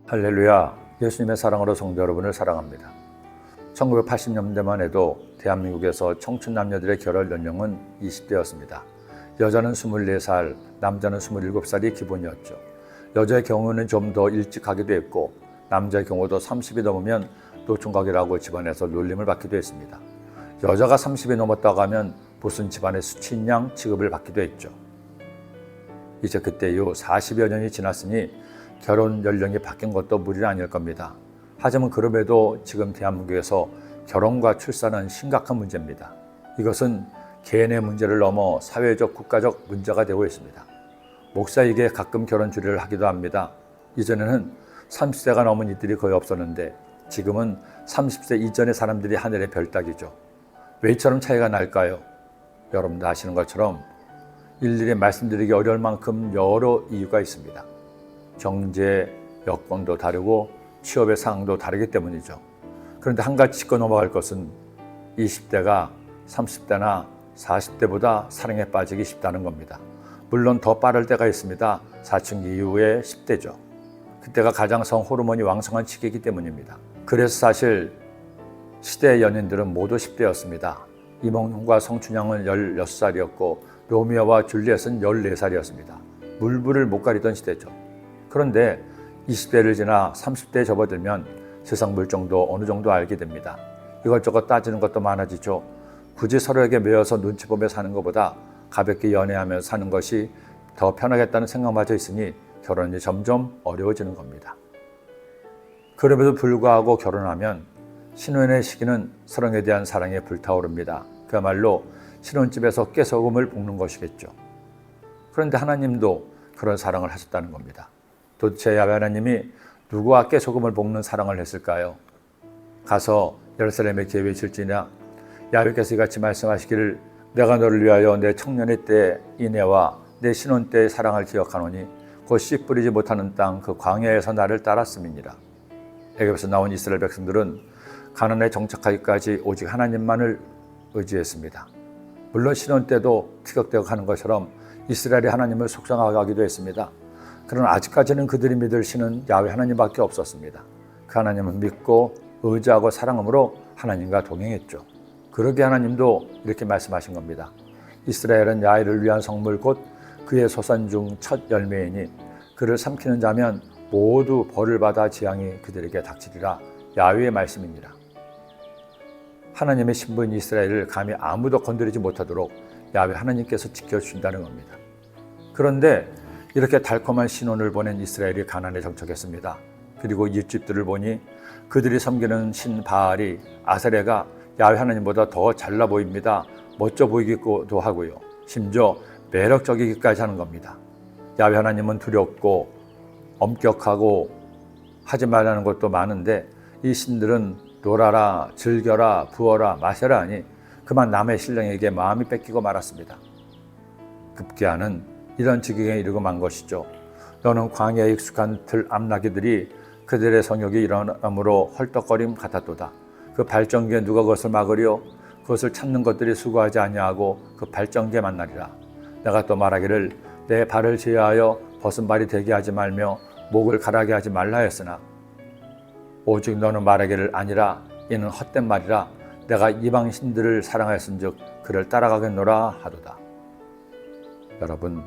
할렐루야, 예수님의 사랑으로 성도 여러분을 사랑합니다. 1980년대만 해도 대한민국에서 청춘 남녀들의 결혼 연령은 20대였습니다. 여자는 24살, 남자는 27살이 기본이었죠. 여자의 경우는 좀 더 일찍 하기도 했고 남자의 경우도 30이 넘으면 노총각이라고 집안에서 놀림을 받기도 했습니다. 여자가 30이 넘었다고 하면 무슨 집안의 수치인 양 취급을 받기도 했죠. 이제 그때 이후 40여 년이 지났으니 결혼 연령이 바뀐 것도 무리는 아닐 겁니다. 하지만 그럼에도 지금 대한민국에서 결혼과 출산은 심각한 문제입니다. 이것은 개인의 문제를 넘어 사회적, 국가적 문제가 되고 있습니다. 목사에게 가끔 결혼 주례를 하기도 합니다. 이전에는 30세가 넘은 이들이 거의 없었는데 지금은 30세 이전의 사람들이 하늘의 별따기죠. 왜 이처럼 차이가 날까요? 여러분도 아시는 것처럼 일일이 말씀드리기 어려울 만큼 여러 이유가 있습니다. 경제, 여건도 다르고 취업의 상황도 다르기 때문이죠. 그런데 한 가지 짚고 넘어갈 것은 20대가 30대나 40대보다 사랑에 빠지기 쉽다는 겁니다. 물론 더 빠를 때가 있습니다. 사춘기 이후의 10대죠. 그때가 가장 성호르몬이 왕성한 시기이기 때문입니다. 그래서 사실 시대의 연인들은 모두 10대였습니다. 이몽룡과 성춘향은 16살이었고 로미오와 줄리엣은 14살이었습니다. 물불을 못 가리던 시대죠. 그런데 20대를 지나 30대에 접어들면 세상 물정도 어느 정도 알게 됩니다. 이것저것 따지는 것도 많아지죠. 굳이 서로에게 매여서 눈치 보며 사는 것보다 가볍게 연애하며 사는 것이 더 편하겠다는 생각마저 있으니 결혼이 점점 어려워지는 겁니다. 그럼에도 불구하고 결혼하면 신혼의 시기는 서로에 대한 사랑에 불타오릅니다. 그야말로 신혼집에서 깨소금을 볶는 것이겠죠. 그런데 하나님도 그런 사랑을 하셨다는 겁니다. 도대체 야훼 하나님이 누구와 깨소금을 볶는 사랑을 했을까요? 가서 예루살렘에 계획이 질지냐 야훼께서 이같이 말씀하시기를 내가 너를 위하여 내 청년의 때 이내와 내 신혼 때의 사랑을 기억하노니 곧 씨 뿌리지 못하는 땅 그 광야에서 나를 따랐음이니라. 애굽에서 나온 이스라엘 백성들은 가나안에 정착하기까지 오직 하나님만을 의지했습니다. 물론 신혼 때도 티격태격하는 것처럼 이스라엘이 하나님을 속상하게 했습니다. 그러나 아직까지는 그들이 믿을 신은 야훼 하나님밖에 없었습니다. 그 하나님을 믿고 의지하고 사랑함으로 하나님과 동행했죠. 그러기에 하나님도 이렇게 말씀하신 겁니다. 이스라엘은 야훼를 위한 성물 곧 그의 소산 중 첫 열매이니 그를 삼키는 자면 모두 벌을 받아 재앙이 그들에게 닥치리라. 야훼의 말씀이니라. 하나님의 신부인 이스라엘을 감히 아무도 건드리지 못하도록 야훼 하나님께서 지켜주신다는 겁니다. 그런데 이렇게 달콤한 신혼을 보낸 이스라엘이 가나안에 정착했습니다. 그리고 이집들을 보니 그들이 섬기는 신 바알이 아세레가 야훼 하나님보다 더 잘나 보입니다. 멋져 보이기도 하고요. 심지어 매력적이기까지 하는 겁니다. 야훼 하나님은 두렵고 엄격하고 하지 말라는 것도 많은데 이 신들은 놀아라, 즐겨라, 부어라, 마셔라 하니 그만 남의 신령에게 마음이 뺏기고 말았습니다. 급기야는 이런 지경에 이르고 만 것이죠. 너는 광야에 익숙한 들 암나귀들이 그들의 성욕이 일어남으로 헐떡거림 같았도다. 그 발전기에 누가 그것을 막으리요? 그것을 찾는 것들이 수고하지 아니하고 그 발전기에 만나리라. 내가 또 말하기를 내 발을 제어하여 벗은 발이 되게 하지 말며 목을 가라게 하지 말라 했으나 오직 너는 말하기를 아니라 이는 헛된 말이라. 내가 이방 신들을 사랑하였은즉 그를 따라가겠노라 하도다. 여러분,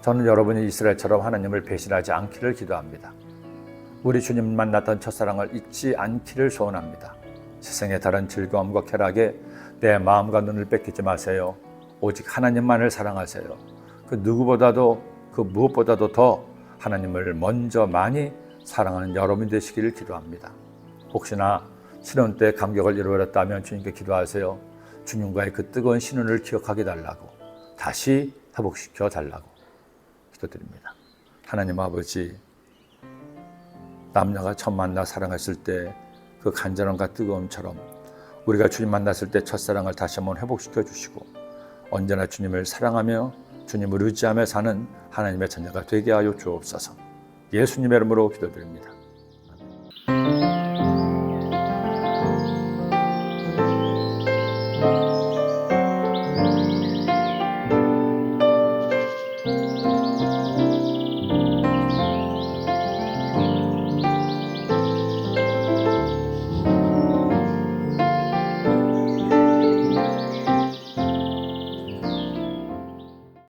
저는 여러분이 이스라엘처럼 하나님을 배신하지 않기를 기도합니다. 우리 주님 만났던 첫사랑을 잊지 않기를 소원합니다. 세상의 다른 즐거움과 쾌락에 내 마음과 눈을 뺏기지 마세요. 오직 하나님만을 사랑하세요. 그 누구보다도 그 무엇보다도 더 하나님을 먼저 많이 사랑하는 여러분이 되시기를 기도합니다. 혹시나 신혼 때 감격을 잃어버렸다면 주님께 기도하세요. 주님과의 그 뜨거운 신혼을 기억하게 달라고, 다시 회복시켜 달라고 기도드립니다. 하나님 아버지, 남녀가 처음 만나 사랑했을 때 그 간절함과 뜨거움처럼 우리가 주님 만났을 때 첫사랑을 다시 한번 회복시켜 주시고 언제나 주님을 사랑하며 주님을 의지하며 사는 하나님의 자녀가 되게 하여 주옵소서. 예수님의 이름으로 기도드립니다.